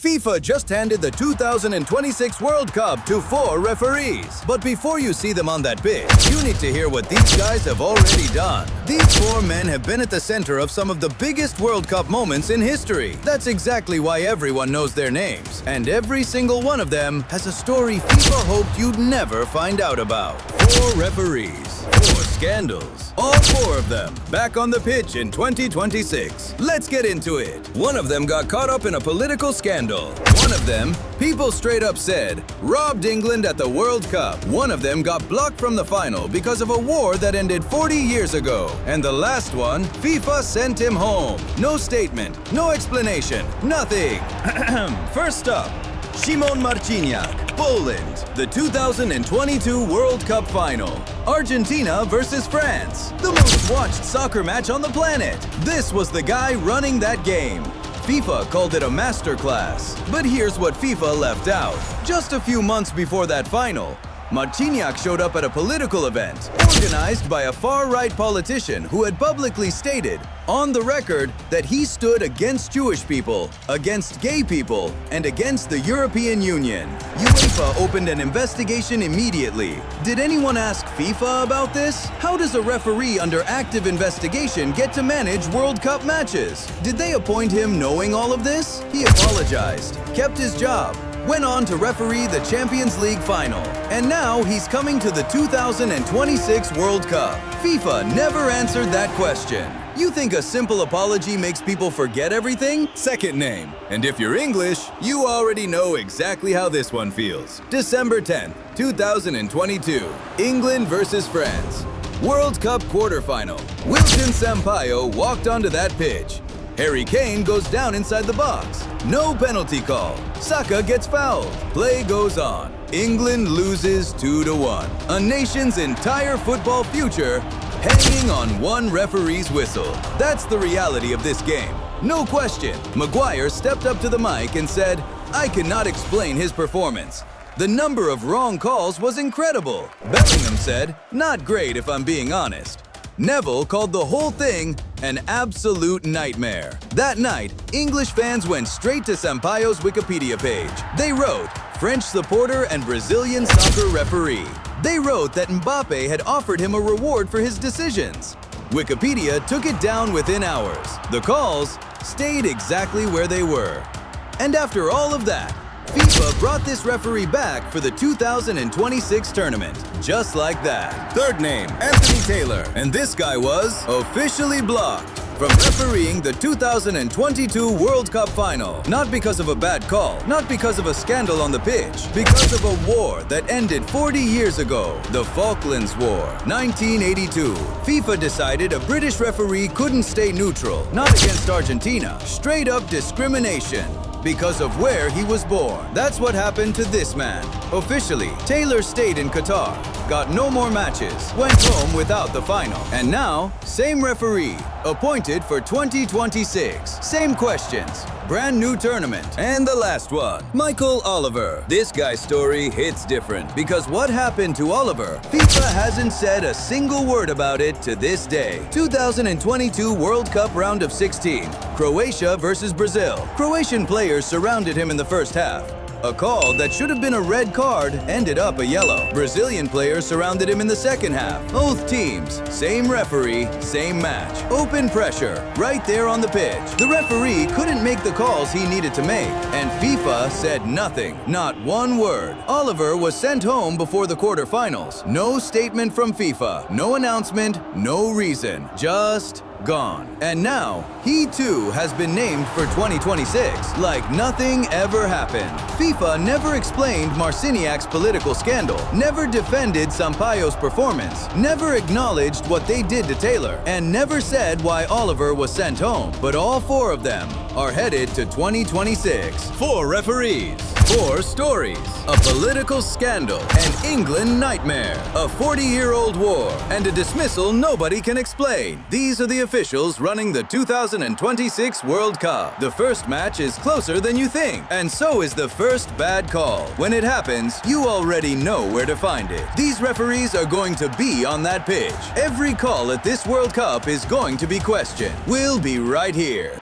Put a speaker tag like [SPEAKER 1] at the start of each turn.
[SPEAKER 1] FIFA just handed the 2026 World Cup to 4 referees. But before you see them on that pitch, you need to hear what these guys have already done. These 4 men have been at the center of some of the biggest World Cup moments in history. That's exactly why everyone knows their names. And every single one of them has a story FIFA hoped you'd never find out about. 4 referees, 4 scandals. All 4 of them back on the pitch in 2026. Let's get into it. One of them got caught up in a political scandal. One of them, people straight up said, robbed England at the World Cup. One of them got blocked from the final because of a war that ended 40 years ago. And the last one, FIFA sent him home. No statement, no explanation, nothing. First up, Marciniak, Poland, the 2022 World Cup final. Argentina versus France, the most watched soccer match on the planet. This was the guy running that game. FIFA called it a masterclass. But here's what FIFA left out. Just a few months before that final, Marciniak showed up at a political event organized by a far-right politician who had publicly stated, on the record, that he stood against Jewish people, against gay people, and against the European Union. UEFA opened an investigation immediately. Did anyone ask FIFA about this? How does a referee under active investigation get to manage World Cup matches? Did they appoint him knowing all of this? He apologized, kept his job, went on to referee the Champions League final. And now he's coming to the 2026 World Cup. FIFA never answered that question. You think a simple apology makes people forget everything? Second name. And if you're English, you already know exactly how this one feels. December 10th, 2022. England versus France. World Cup quarterfinal. Wilton Sampaio walked onto that pitch. Harry Kane goes down inside the box. No penalty call. Saka gets fouled. Play goes on. England loses 2-1. A nation's entire football future hanging on one referee's whistle. That's the reality of this game. No question. Maguire stepped up to the mic and said, I cannot explain his performance. The number of wrong calls was incredible. Bellingham said, not great if I'm being honest. Neville called the whole thing an absolute nightmare. That night, English fans went straight to Sampaio's Wikipedia page. They wrote, French supporter and Brazilian soccer referee. They wrote that Mbappe had offered him a reward for his decisions. Wikipedia took it down within hours. The calls stayed exactly where they were. And after all of that, FIFA brought this referee back for the 2026 tournament, just like that. Third name, Anthony Taylor, and this guy was officially blocked from refereeing the 2022 World Cup final. Not because of a bad call, not because of a scandal on the pitch, because of a war that ended 40 years ago, the Falklands War, 1982. FIFA decided a British referee couldn't stay neutral, not against Argentina. Straight up discrimination. Because of where he was born. That's what happened to this man. Officially, Taylor stayed in Qatar, got no more matches, went home without the final. And now, same referee, appointed for 2026. Same questions, brand new tournament. And the last one, Michael Oliver. This guy's story hits different because what happened to Oliver? FIFA hasn't said a single word about it to this day. 2022 World Cup round of 16. Croatia versus Brazil. Croatian players surrounded him in the first half. A call that should have been a red card ended up a yellow. Brazilian players surrounded him in the second half. Both teams, same referee, same match. Open pressure, right there on the pitch. The referee couldn't make the calls he needed to make, and FIFA said nothing, not one word. Oliver was sent home before the quarterfinals. No statement from FIFA, no announcement, no reason, just gone. And now, he too has been named for 2026, like nothing ever happened. FIFA never explained Marciniak's political scandal, never defended Sampaio's performance, never acknowledged what they did to Taylor, and never said why Oliver was sent home. But all 4 of them are headed to 2026. 4 referees, 4 stories, a political scandal, an England nightmare, a 40-year-old war, and a dismissal nobody can explain. These are the officials running the 2026 World Cup. The first match is closer than you think, and so is the first bad call. When it happens, you already know where to find it. These referees are going to be on that pitch. Every call at this World Cup is going to be questioned. We'll be right here.